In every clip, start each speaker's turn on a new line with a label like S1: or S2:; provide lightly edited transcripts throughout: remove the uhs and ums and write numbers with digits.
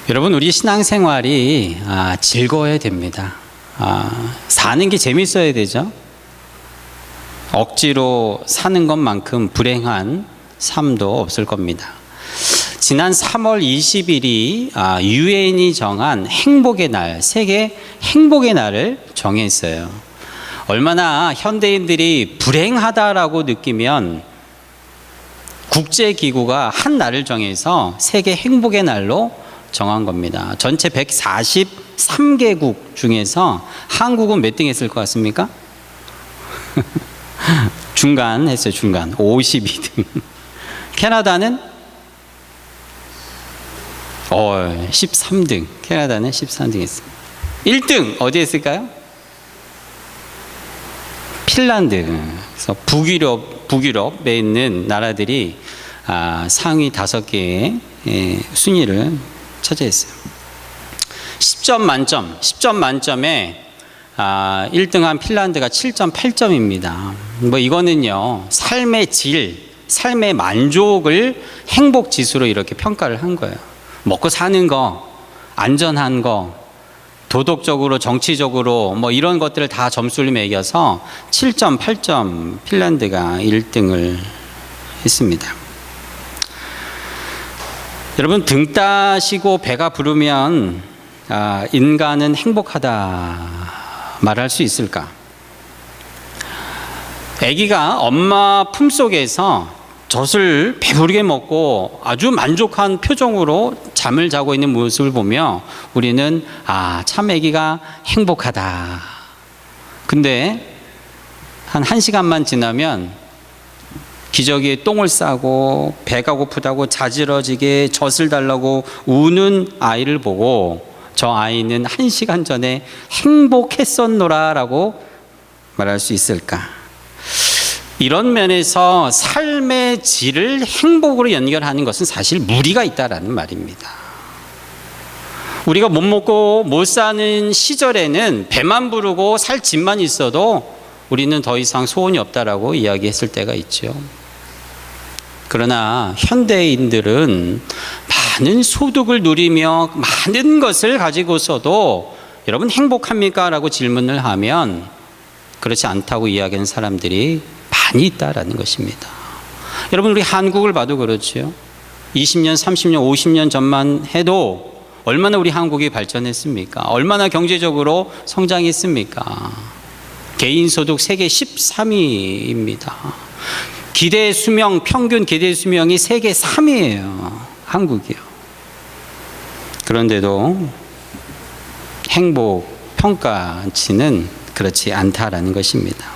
S1: 여러분, 우리 신앙생활이 즐거워야 됩니다. 사는 게 재밌어야 되죠. 억지로 사는 것만큼 불행한 삶도 없을 겁니다. 지난 3월 20일이 유엔이 정한 행복의 날, 세계 행복의 날을 정했어요. 얼마나 현대인들이 불행하다라고 느끼면 국제기구가 한 날을 정해서 세계 행복의 날로 정한 겁니다. 전체 143개국 중에서 한국은 몇 등 했을 것 같습니까? 중간 했어요. 중간 52등. 캐나다는 13등. 캐나다는 13등 했습니다. 1등 어디 했을까요? 핀란드. 그래서 북유럽에 있는 나라들이 상위 5개의 순위를 차지했어요. 10점 만점에 1등한 핀란드가 7.8점입니다. 이거는요, 삶의 질, 삶의 만족을 행복 지수로 이렇게 평가를 한 거예요. 먹고 사는 거, 안전한 거, 도덕적으로, 정치적으로 이런 것들을 다 점수를 매겨서 7.8점 핀란드가 1등을 했습니다. 여러분, 등 따시고 배가 부르면 인간은 행복하다 말할 수 있을까? 아기가 엄마 품속에서 젖을 배부르게 먹고 아주 만족한 표정으로 잠을 자고 있는 모습을 보며 우리는 참 아기가 행복하다. 근데 한 1시간만 지나면 기저귀에 똥을 싸고 배가 고프다고 자지러지게 젖을 달라고 우는 아이를 보고 저 아이는 1시간 전에 행복했었노라라고 말할 수 있을까? 이런 면에서 삶의 질을 행복으로 연결하는 것은 사실 무리가 있다라는 말입니다. 우리가 못 먹고 못 사는 시절에는 배만 부르고 살 집만 있어도 우리는 더 이상 소원이 없다라고 이야기했을 때가 있죠. 그러나 현대인들은 많은 소득을 누리며 많은 것을 가지고서도 여러분 행복합니까? 라고 질문을 하면 그렇지 않다고 이야기하는 사람들이 많이 있다라는 것입니다. 여러분, 우리 한국을 봐도 그렇죠. 20년, 30년, 50년 전만 해도 얼마나 우리 한국이 발전했습니까? 얼마나 경제적으로 성장했습니까? 개인 소득 세계 13위입니다. 기대 수명, 평균 기대 수명이 세계 3위예요. 한국이요. 그런데도 행복 평가치는 그렇지 않다라는 것입니다.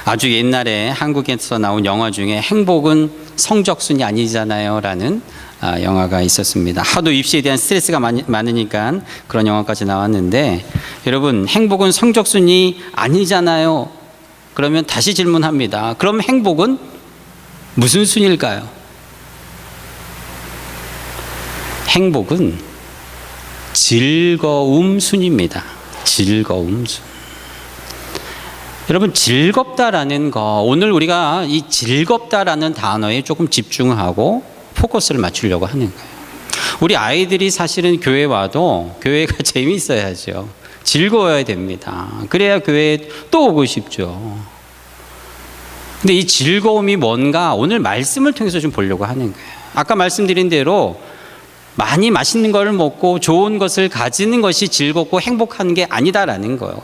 S1: 아주 옛날에 한국에서 나온 영화 중에 행복은 성적순이 아니잖아요 라는 영화가 있었습니다. 하도 입시에 대한 스트레스가 많으니까 그런 영화까지 나왔는데, 여러분, 행복은 성적순이 아니잖아요. 그러면 다시 질문합니다. 그럼 행복은 무슨 순일까요? 행복은 즐거움 순입니다. 즐거움 순. 여러분, 즐겁다라는 거, 오늘 우리가 이 즐겁다라는 단어에 조금 집중하고 포커스를 맞추려고 하는 거예요. 우리 아이들이 사실은 교회 와도 교회가 재미있어야죠. 즐거워야 됩니다. 그래야 교회에 또 오고 싶죠. 근데 이 즐거움이 뭔가 오늘 말씀을 통해서 좀 보려고 하는 거예요. 아까 말씀드린 대로 많이 맛있는 걸 먹고 좋은 것을 가지는 것이 즐겁고 행복한 게 아니다라는 거예요.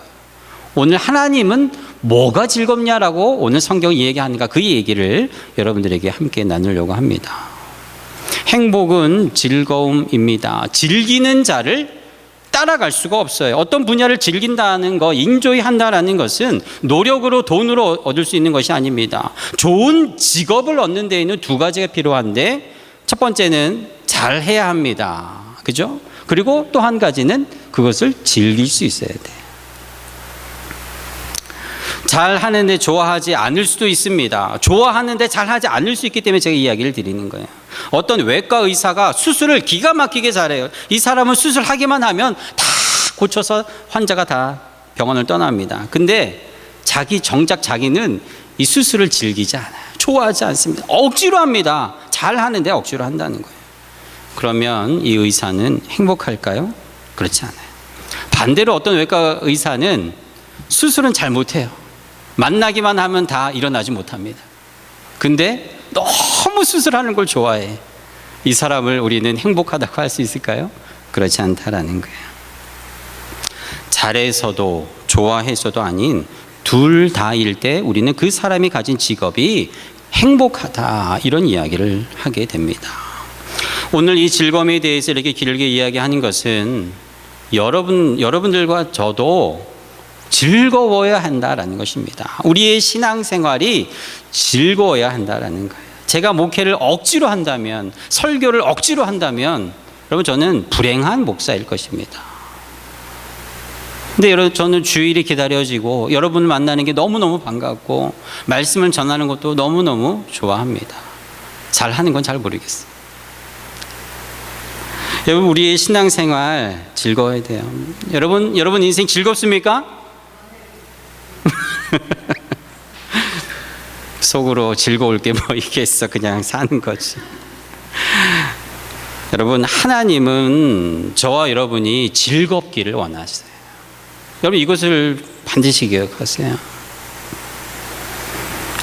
S1: 오늘 하나님은 뭐가 즐겁냐라고 오늘 성경이 얘기하니까 그 얘기를 여러분들에게 함께 나누려고 합니다. 행복은 즐거움입니다. 즐기는 자를 따라갈 수가 없어요. 어떤 분야를 즐긴다는 거, 인조이 한다라는 것은 노력으로 돈으로 얻을 수 있는 것이 아닙니다. 좋은 직업을 얻는 데에는 2가지가 필요한데, 첫 번째는 잘 해야 합니다. 그죠? 그리고 또 한 가지는 그것을 즐길 수 있어야 돼요. 잘 하는데 좋아하지 않을 수도 있습니다. 좋아하는데 잘 하지 않을 수 있기 때문에 제가 이야기를 드리는 거예요. 어떤 외과 의사가 수술을 기가 막히게 잘해요. 이 사람은 수술하기만 하면 다 고쳐서 환자가 다 병원을 떠납니다. 근데 정작 자기는 이 수술을 즐기지 않아요. 좋아하지 않습니다. 억지로 합니다. 잘 하는데 억지로 한다는 거예요. 그러면 이 의사는 행복할까요? 그렇지 않아요. 반대로 어떤 외과 의사는 수술은 잘 못해요. 만나기만 하면 다 일어나지 못합니다. 근데 너무 수술하는 걸 좋아해. 이 사람을 우리는 행복하다고 할 수 있을까요? 그렇지 않다라는 거예요. 잘해서도 좋아해서도 아닌 둘 다일 때 우리는 그 사람이 가진 직업이 행복하다, 이런 이야기를 하게 됩니다. 오늘 이 즐거움에 대해서 이렇게 길게 이야기하는 것은 여러분들과 저도 즐거워야 한다라는 것입니다. 우리의 신앙생활이 즐거워야 한다라는 거예요. 제가 목회를 억지로 한다면, 설교를 억지로 한다면 여러분 저는 불행한 목사일 것입니다. 근데 여러분 저는 주일이 기다려지고 여러분을 만나는 게 너무너무 반갑고 말씀을 전하는 것도 너무너무 좋아합니다. 잘하는 건 잘 모르겠어요. 여러분 우리의 신앙생활 즐거워야 돼요. 여러분 인생 즐겁습니까? 속으로 즐거울 게 뭐 있겠어, 그냥 사는 거지. 여러분 하나님은 저와 여러분이 즐겁기를 원하세요. 여러분 이것을 반드시 기억하세요.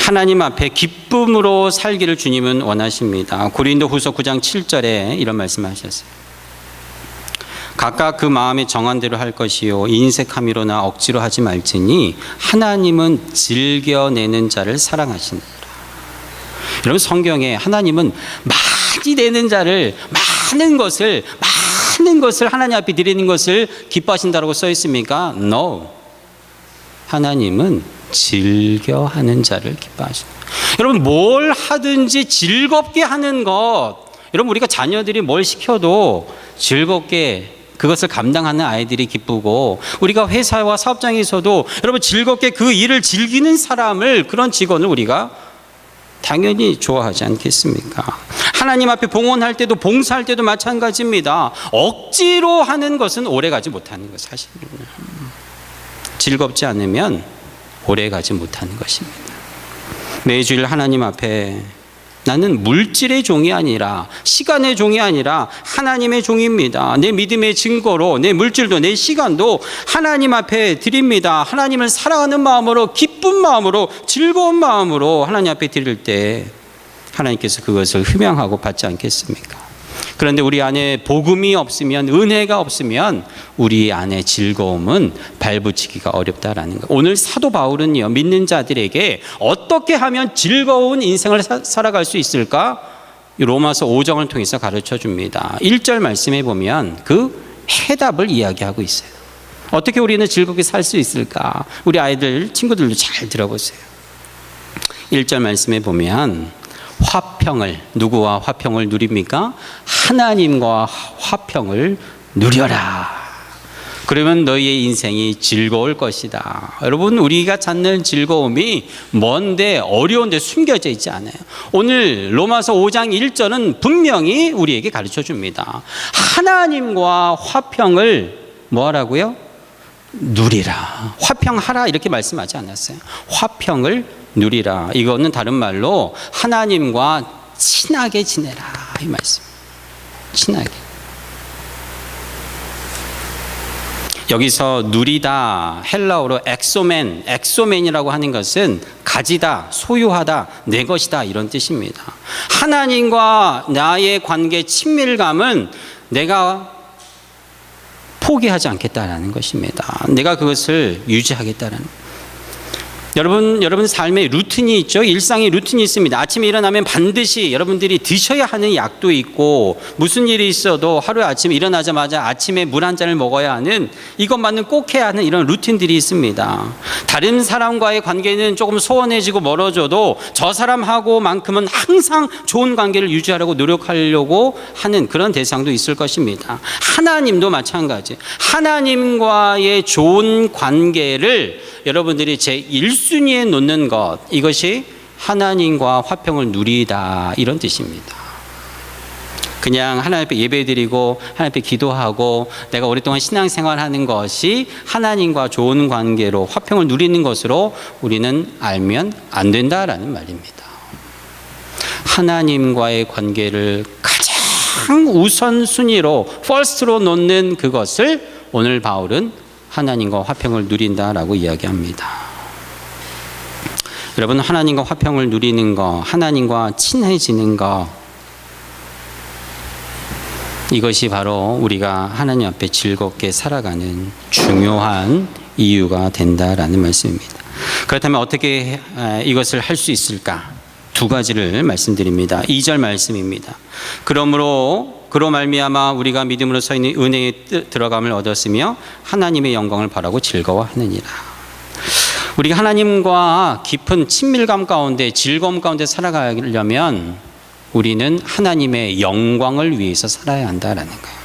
S1: 하나님 앞에 기쁨으로 살기를 주님은 원하십니다. 고린도후서 9장 7절에 이런 말씀하셨어요. 각각 그 마음에 정한 대로 할 것이요 인색함이로나 억지로 하지 말지니 하나님은 즐겨내는 자를 사랑하시느니라. 여러분 성경에 하나님은 많이 내는 자를, 많은 것을 하나님 앞에 드리는 것을 기뻐하신다고 써 있습니까? No. 하나님은 즐겨하는 자를 기뻐하십니다. 여러분 뭘 하든지 즐겁게 하는 것, 여러분 우리가 자녀들이 뭘 시켜도 즐겁게 그것을 감당하는 아이들이 기쁘고, 우리가 회사와 사업장에서도 여러분 즐겁게 그 일을 즐기는 사람을, 그런 직원을 우리가 당연히 좋아하지 않겠습니까? 하나님 앞에 봉헌할 때도 봉사할 때도 마찬가지입니다. 억지로 하는 것은 오래가지 못하는 것, 사실은 즐겁지 않으면 오래가지 못하는 것입니다. 매주일 하나님 앞에 나는 물질의 종이 아니라, 시간의 종이 아니라 하나님의 종입니다. 내 믿음의 증거로 내 물질도 내 시간도 하나님 앞에 드립니다. 하나님을 사랑하는 마음으로, 기쁜 마음으로, 즐거운 마음으로 하나님 앞에 드릴 때 하나님께서 그것을 흠양하고 받지 않겠습니까? 그런데 우리 안에 복음이 없으면, 은혜가 없으면 우리 안에 즐거움은 발붙이기가 어렵다라는 거. 오늘 사도 바울은요, 믿는 자들에게 어떻게 하면 즐거운 인생을 살아갈 수 있을까? 로마서 5장을 통해서 가르쳐 줍니다. 1절 말씀에 보면 그 해답을 이야기하고 있어요. 어떻게 우리는 즐겁게 살 수 있을까? 우리 아이들, 친구들도 잘 들어보세요. 1절 말씀에 보면 화평을, 누구와 화평을 누립니까? 하나님과 화평을 누려라. 그러면 너희의 인생이 즐거울 것이다. 여러분 우리가 찾는 즐거움이 먼데, 어려운데 숨겨져 있지 않아요. 오늘 로마서 5장 1절은 분명히 우리에게 가르쳐 줍니다. 하나님과 화평을 뭐 하라고요? 누리라. 화평하라 이렇게 말씀하지 않았어요. 화평을 누리라. 이거는 다른 말로 하나님과 친하게 지내라, 이 말씀. 친하게. 여기서 누리다, 헬라어로 엑소맨이라고 하는 것은 가지다, 소유하다, 내 것이다, 이런 뜻입니다. 하나님과 나의 관계 친밀감은 내가 포기하지 않겠다라는 것입니다. 내가 그것을 유지하겠다라는. 여러분 삶에 루틴이 있죠. 일상의 루틴이 있습니다. 아침에 일어나면 반드시 여러분들이 드셔야 하는 약도 있고, 무슨 일이 있어도 하루에 아침에 일어나자마자 아침에 물 한 잔을 먹어야 하는, 이것만은 꼭 해야 하는 이런 루틴들이 있습니다. 다른 사람과의 관계는 조금 소원해지고 멀어져도 저 사람하고만큼은 항상 좋은 관계를 유지하려고 노력하려고 하는 그런 대상도 있을 것입니다. 하나님도 마찬가지. 하나님과의 좋은 관계를 여러분들이 제1순위에 놓는 것, 이것이 하나님과 화평을 누리다, 이런 뜻입니다. 그냥 하나님 앞에 예배드리고 하나님 앞에 기도하고 내가 오랫동안 신앙생활하는 것이 하나님과 좋은 관계로 화평을 누리는 것으로 우리는 알면 안 된다라는 말입니다. 하나님과의 관계를 가장 상우선순위로 퍼스트로 놓는 그것을 오늘 바울은 하나님과 화평을 누린다라고 이야기합니다. 여러분, 하나님과 화평을 누리는 거, 하나님과 친해지는 거, 이것이 바로 우리가 하나님 앞에 즐겁게 살아가는 중요한 이유가 된다라는 말씀입니다. 그렇다면 어떻게 이것을 할 수 있을까? 두 가지를 말씀드립니다. 2절 말씀입니다. 그러므로 그로 말미암아 우리가 믿음으로 서 있는 은혜에 들어감을 얻었으며 하나님의 영광을 바라고 즐거워하느니라. 우리가 하나님과 깊은 친밀감 가운데, 즐거움 가운데 살아가려면 우리는 하나님의 영광을 위해서 살아야 한다라는 거예요.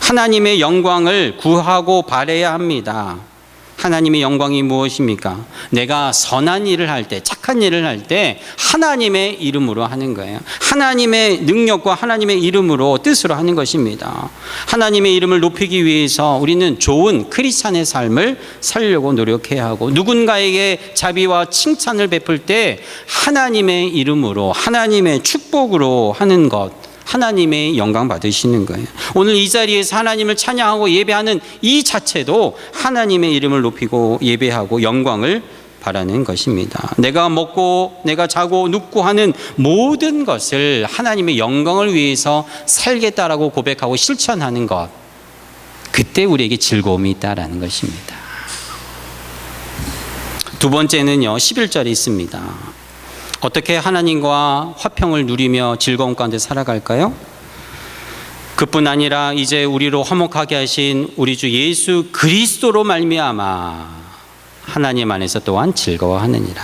S1: 하나님의 영광을 구하고 바라야 합니다. 하나님의 영광이 무엇입니까? 내가 선한 일을 할 때, 착한 일을 할 때 하나님의 이름으로 하는 거예요. 하나님의 능력과 하나님의 이름으로, 뜻으로 하는 것입니다. 하나님의 이름을 높이기 위해서 우리는 좋은 크리스찬의 삶을 살려고 노력해야 하고, 누군가에게 자비와 칭찬을 베풀 때 하나님의 이름으로, 하나님의 축복으로 하는 것, 하나님의 영광 받으시는 거예요. 오늘 이 자리에서 하나님을 찬양하고 예배하는 이 자체도 하나님의 이름을 높이고 예배하고 영광을 바라는 것입니다. 내가 먹고 내가 자고 눕고 하는 모든 것을 하나님의 영광을 위해서 살겠다라고 고백하고 실천하는 것, 그때 우리에게 즐거움이 있다라는 것입니다. 두 번째는요, 11절에 있습니다. 어떻게 하나님과 화평을 누리며 즐거움 가운데 살아갈까요? 그뿐 아니라 이제 우리로 화목하게 하신 우리 주 예수 그리스도로 말미암아 하나님 안에서 또한 즐거워하느니라.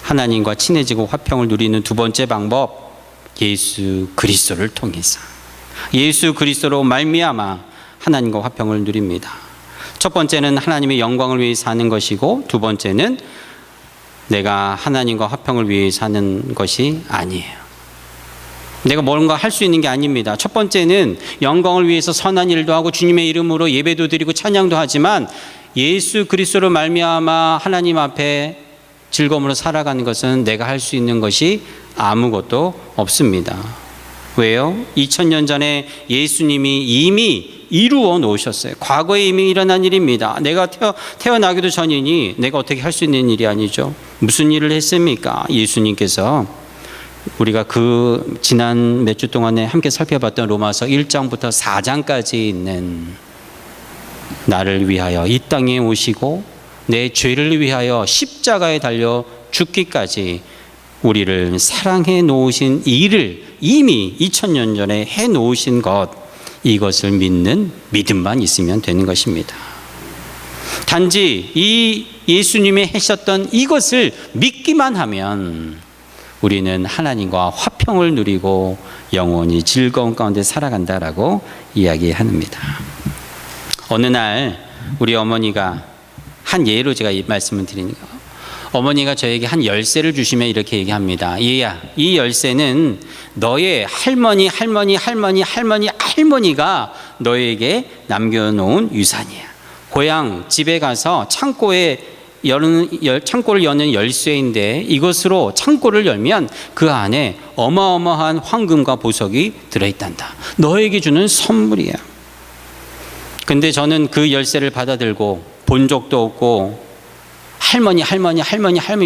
S1: 하나님과 친해지고 화평을 누리는 두 번째 방법, 예수 그리스도를 통해서, 예수 그리스도로 말미암아 하나님과 화평을 누립니다. 첫 번째는 하나님의 영광을 위해 사는 것이고, 두 번째는 내가 하나님과 화평을 위해 사는 것이 아니에요. 내가 뭔가 할 수 있는 게 아닙니다. 첫 번째는 영광을 위해서 선한 일도 하고 주님의 이름으로 예배도 드리고 찬양도 하지만, 예수 그리스도로 말미암아 하나님 앞에 즐거움으로 살아가는 것은 내가 할 수 있는 것이 아무것도 없습니다. 왜요? 2000년 전에 예수님이 이미 이루어 놓으셨어요. 과거에 이미 일어난 일입니다. 내가 태어나기도 전이니 내가 어떻게 할 수 있는 일이 아니죠. 무슨 일을 했습니까? 예수님께서 우리가 그 지난 몇 주 동안에 함께 살펴봤던 로마서 1장부터 4장까지 있는, 나를 위하여 이 땅에 오시고 내 죄를 위하여 십자가에 달려 죽기까지 우리를 사랑해 놓으신 일을 이미 2000년 전에 해 놓으신 것, 이것을 믿는 믿음만 있으면 되는 것입니다. 단지 이 예수님이 하셨던 이것을 믿기만 하면 우리는 하나님과 화평을 누리고 영원히 즐거운 가운데 살아간다라고 이야기합니다. 어느 날 우리 어머니가, 한 예로 제가 이 말씀을 드리니까, 어머니가 저에게 한 열쇠를 주시면 이렇게 얘기합니다. 얘야, 이 열쇠는 너의 할머니가 너에게 남겨놓은 유산이야. 고향 집에 가서 창고를 여는 열쇠인데, 이것으로 창고를 열면 그 안에 어마어마한 황금과 보석이 들어있단다. 너에게 주는 선물이야. 근데 저는 그 열쇠를 받아들고 본 적도 없고, 할머니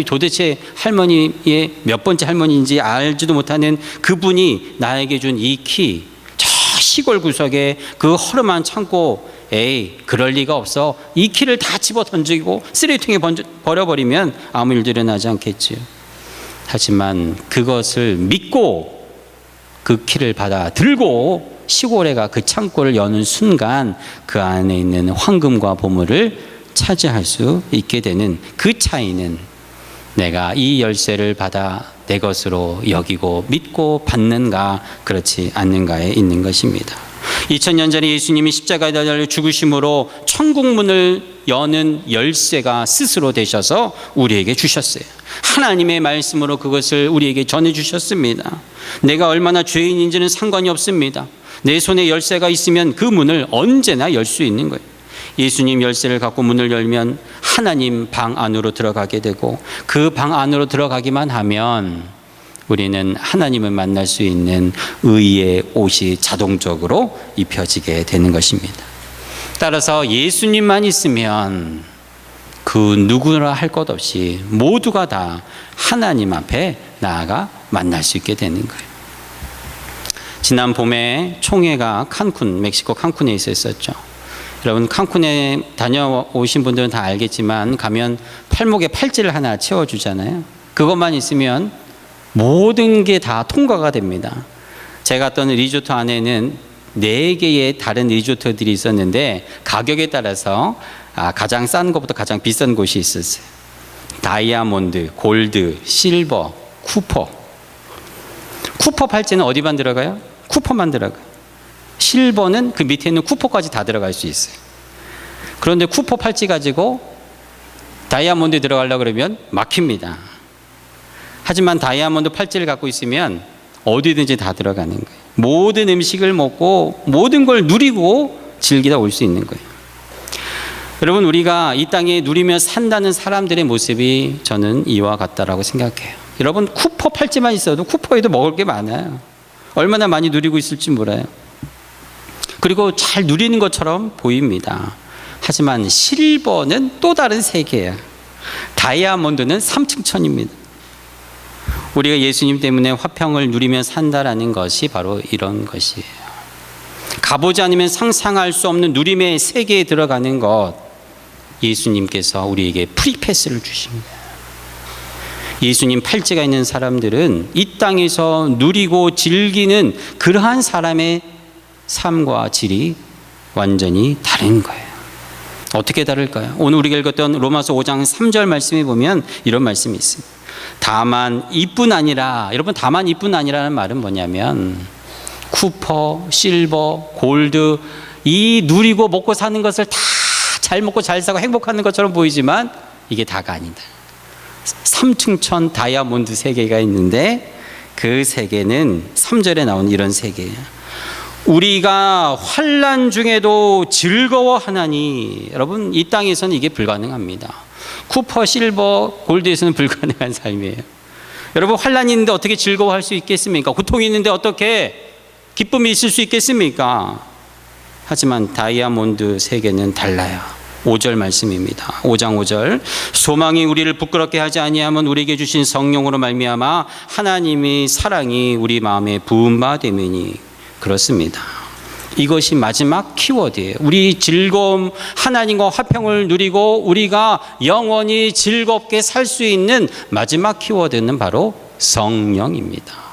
S1: 도대체 할머니의 몇 번째 할머니인지 알지도 못하는 그분이 나에게 준 이 키, 저 시골 구석에 그 허름한 창고, 에이 그럴 리가 없어. 이 키를 다 집어 던지고 쓰레기통에 버려버리면 아무 일도 일어나지 않겠지요. 하지만 그것을 믿고 그 키를 받아 들고 시골에 가 그 창고를 여는 순간 그 안에 있는 황금과 보물을 차지할 수 있게 되는 그 차이는, 내가 이 열쇠를 받아 내 것으로 여기고 믿고 받는가 그렇지 않는가에 있는 것입니다. 2000년 전에 예수님이 십자가에 달려 죽으심으로 천국 문을 여는 열쇠가 스스로 되셔서 우리에게 주셨어요. 하나님의 말씀으로 그것을 우리에게 전해 주셨습니다. 내가 얼마나 죄인인지는 상관이 없습니다. 내 손에 열쇠가 있으면 그 문을 언제나 열 수 있는 거예요. 예수님 열쇠를 갖고 문을 열면 하나님 방 안으로 들어가게 되고, 그 방 안으로 들어가기만 하면 우리는 하나님을 만날 수 있는 의의 옷이 자동적으로 입혀지게 되는 것입니다. 따라서 예수님만 있으면 그 누구나 할 것 없이 모두가 다 하나님 앞에 나아가 만날 수 있게 되는 거예요. 지난 봄에 총회가 칸쿤, 멕시코 칸쿤에 있었죠. 여러분 칸쿤에 다녀오신 분들은 다 알겠지만 가면 팔목에 팔찌를 하나 채워주잖아요. 그것만 있으면 모든 게 다 통과가 됩니다. 제가 갔던 리조트 안에는 4개의 다른 리조트들이 있었는데 가격에 따라서 가장 싼 것부터 가장 비싼 곳이 있었어요. 다이아몬드, 골드, 실버, 쿠퍼. 쿠퍼 팔찌는 어디만 들어가요? 쿠퍼만 들어가요. 실버는 그 밑에 있는 쿠퍼까지 다 들어갈 수 있어요. 그런데 쿠퍼 팔찌 가지고 다이아몬드 들어가려고 그러면 막힙니다. 하지만 다이아몬드 팔찌를 갖고 있으면 어디든지 다 들어가는 거예요. 모든 음식을 먹고 모든 걸 누리고 즐기다 올 수 있는 거예요. 여러분, 우리가 이 땅에 누리며 산다는 사람들의 모습이 저는 이와 같다라고 생각해요. 여러분, 쿠퍼 팔찌만 있어도 쿠퍼에도 먹을 게 많아요. 얼마나 많이 누리고 있을지 몰라요. 그리고 잘 누리는 것처럼 보입니다. 하지만 실버는 또 다른 세계예요. 다이아몬드는 3층 천입니다. 우리가 예수님 때문에 화평을 누리며 산다라는 것이 바로 이런 것이에요. 가보지 않으면 상상할 수 없는 누림의 세계에 들어가는 것, 예수님께서 우리에게 프리패스를 주십니다. 예수님 팔찌가 있는 사람들은 이 땅에서 누리고 즐기는 그러한 사람의 삶과 질이 완전히 다른 거예요. 어떻게 다를까요? 오늘 우리가 읽었던 로마서 5장 3절 말씀에 보면 이런 말씀이 있습니다. 다만 이뿐 아니라, 여러분, 다만 이뿐 아니라는 말은 뭐냐면 쿠퍼, 실버, 골드, 이 누리고 먹고 사는 것을 다 잘 먹고 잘 사고 행복하는 것처럼 보이지만 이게 다가 아니다. 3층 천 다이아몬드 세계가 있는데 그 세계는 3절에 나오는 이런 세계예요. 우리가 환난 중에도 즐거워하나니. 여러분, 이 땅에서는 이게 불가능합니다. 쿠퍼, 실버, 골드에서는 불가능한 삶이에요. 여러분, 환난이 있는데 어떻게 즐거워할 수 있겠습니까? 고통이 있는데 어떻게 기쁨이 있을 수 있겠습니까? 하지만 다이아몬드 세계는 달라요. 5절 말씀입니다. 5장 5절. 소망이 우리를 부끄럽게 하지 아니하면 우리에게 주신 성령으로 말미암아 하나님의 사랑이 우리 마음에 부은 바 되매니. 그렇습니다. 이것이 마지막 키워드예요. 우리 즐거움, 하나님과 화평을 누리고 우리가 영원히 즐겁게 살 수 있는 마지막 키워드는 바로 성령입니다.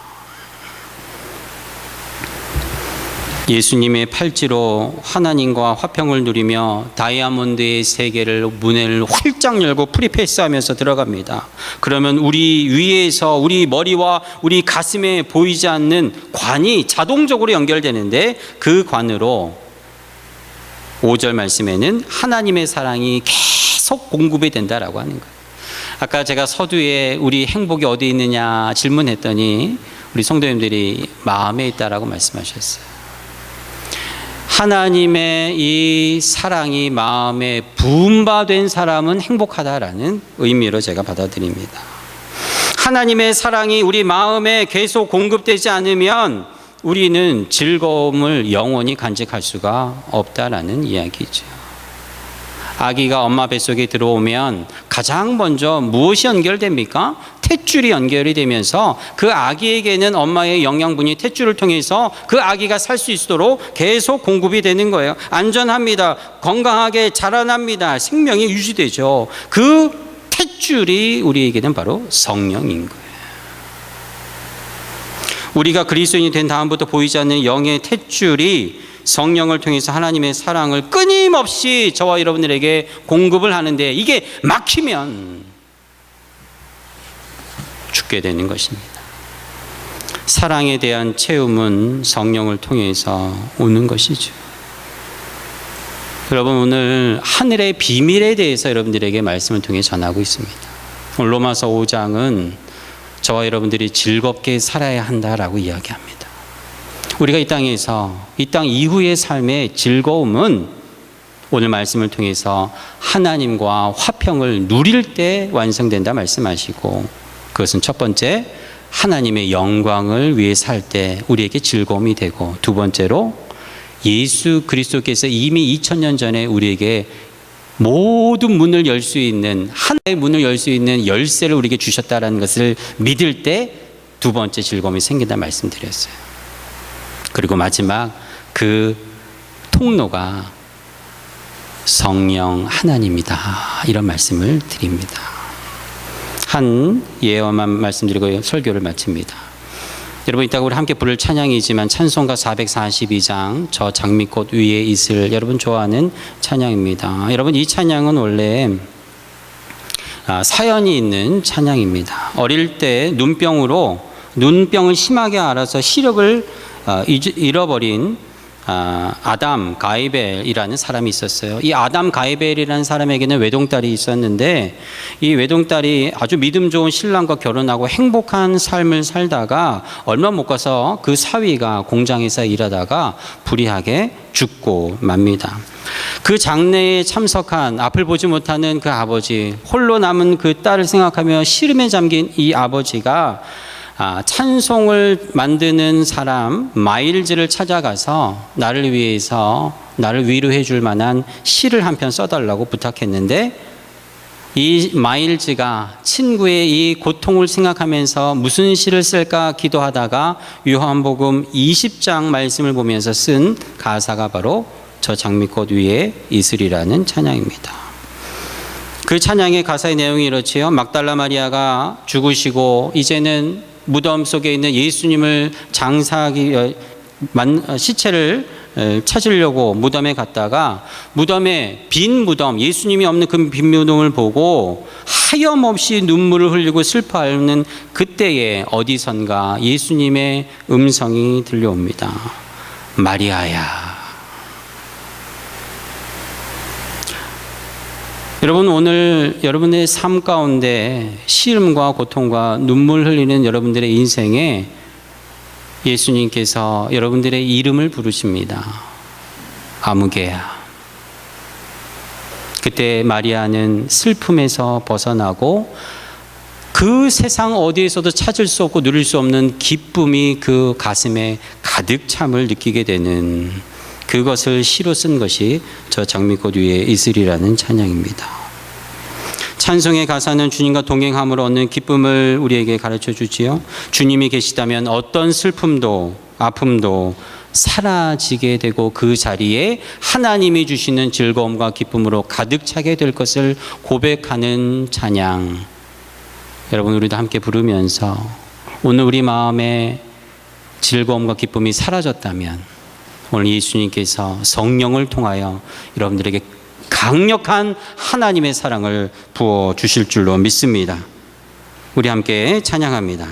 S1: 예수님의 팔찌로 하나님과 화평을 누리며 다이아몬드의 세계를 문을 활짝 열고 프리패스하면서 들어갑니다. 그러면 우리 위에서 우리 머리와 우리 가슴에 보이지 않는 관이 자동적으로 연결되는데 그 관으로 5절 말씀에는 하나님의 사랑이 계속 공급이 된다라고 하는 거예요. 아까 제가 서두에 우리 행복이 어디 있느냐 질문했더니 우리 성도님들이 마음에 있다라고 말씀하셨어요. 하나님의 이 사랑이 마음에 부은 바 된 사람은 행복하다라는 의미로 제가 받아들입니다. 하나님의 사랑이 우리 마음에 계속 공급되지 않으면 우리는 즐거움을 영원히 간직할 수가 없다라는 이야기죠. 아기가 엄마 뱃속에 들어오면 가장 먼저 무엇이 연결됩니까? 탯줄이 연결이 되면서 그 아기에게는 엄마의 영양분이 탯줄을 통해서 그 아기가 살 수 있도록 계속 공급이 되는 거예요. 안전합니다. 건강하게 자라납니다. 생명이 유지되죠. 그 탯줄이 우리에게는 바로 성령인 거예요. 우리가 그리스도인이 된 다음부터 보이지 않는 영의 탯줄이 성령을 통해서 하나님의 사랑을 끊임없이 저와 여러분들에게 공급을 하는데 이게 막히면 죽게 되는 것입니다. 사랑에 대한 체험은 성령을 통해서 오는 것이죠. 여러분, 오늘 하늘의 비밀에 대해서 여러분들에게 말씀을 통해 전하고 있습니다. 오늘 로마서 5장은 저와 여러분들이 즐겁게 살아야 한다라고 이야기합니다. 우리가 이 땅에서 이 땅 이후의 삶의 즐거움은 오늘 말씀을 통해서 하나님과 화평을 누릴 때 완성된다 말씀하시고, 그것은 첫 번째 하나님의 영광을 위해 살 때 우리에게 즐거움이 되고, 두 번째로 예수 그리스도께서 이미 2000년 전에 우리에게 모든 문을 열 수 있는, 하나의 문을 열 수 있는 열쇠를 우리에게 주셨다는 것을 믿을 때 두 번째 즐거움이 생긴다 말씀드렸어요. 그리고 마지막 그 통로가 성령 하나님이다, 이런 말씀을 드립니다. 한 예언만 말씀드리고 설교를 마칩니다. 여러분, 이따가 우리 함께 부를 찬양이지만 찬송가 442장 저 장미꽃 위에 있을, 여러분 좋아하는 찬양입니다. 여러분, 이 찬양은 원래 사연이 있는 찬양입니다. 어릴 때 눈병을 심하게 앓아서 시력을 잃어버린 아담 가이벨이라는 사람이 있었어요. 이 아담 가이벨이라는 사람에게는 외동딸이 있었는데, 이 외동딸이 아주 믿음 좋은 신랑과 결혼하고 행복한 삶을 살다가 얼마 못 가서 그 사위가 공장에서 일하다가 불의하게 죽고 맙니다. 그 장례에 참석한, 앞을 보지 못하는 그 아버지, 홀로 남은 그 딸을 생각하며 시름에 잠긴 이 아버지가 찬송을 만드는 사람 마일즈를 찾아가서 나를 위해서 나를 위로해 줄 만한 시를 한 편 써달라고 부탁했는데, 이 마일즈가 친구의 이 고통을 생각하면서 무슨 시를 쓸까 기도하다가 요한복음 20장 말씀을 보면서 쓴 가사가 바로 저 장미꽃 위에 있으리라는 찬양입니다. 그 찬양의 가사의 내용이 이렇지요. 막달라 마리아가 죽으시고 이제는 무덤 속에 있는 예수님을 시체를 찾으려고 무덤에 갔다가 무덤에 빈 무덤, 예수님이 없는 그 빈 무덤을 보고 하염없이 눈물을 흘리고 슬퍼하는 그때에 어디선가 예수님의 음성이 들려옵니다. 마리아야. 여러분, 오늘 여러분의 삶 가운데 시름과 고통과 눈물 흘리는 여러분들의 인생에 예수님께서 여러분들의 이름을 부르십니다. 아무개야. 그때 마리아는 슬픔에서 벗어나고 그 세상 어디에서도 찾을 수 없고 누릴 수 없는 기쁨이 그 가슴에 가득 참을 느끼게 되는, 그것을 시로 쓴 것이 저 장미꽃 위에 있으리라는 찬양입니다. 찬송의 가사는 주님과 동행함으로 얻는 기쁨을 우리에게 가르쳐 주지요. 주님이 계시다면 어떤 슬픔도 아픔도 사라지게 되고 그 자리에 하나님이 주시는 즐거움과 기쁨으로 가득 차게 될 것을 고백하는 찬양, 여러분 우리도 함께 부르면서 오늘 우리 마음에 즐거움과 기쁨이 사라졌다면 오늘 예수님께서 성령을 통하여 여러분들에게 강력한 하나님의 사랑을 부어주실 줄로 믿습니다. 우리 함께 찬양합니다.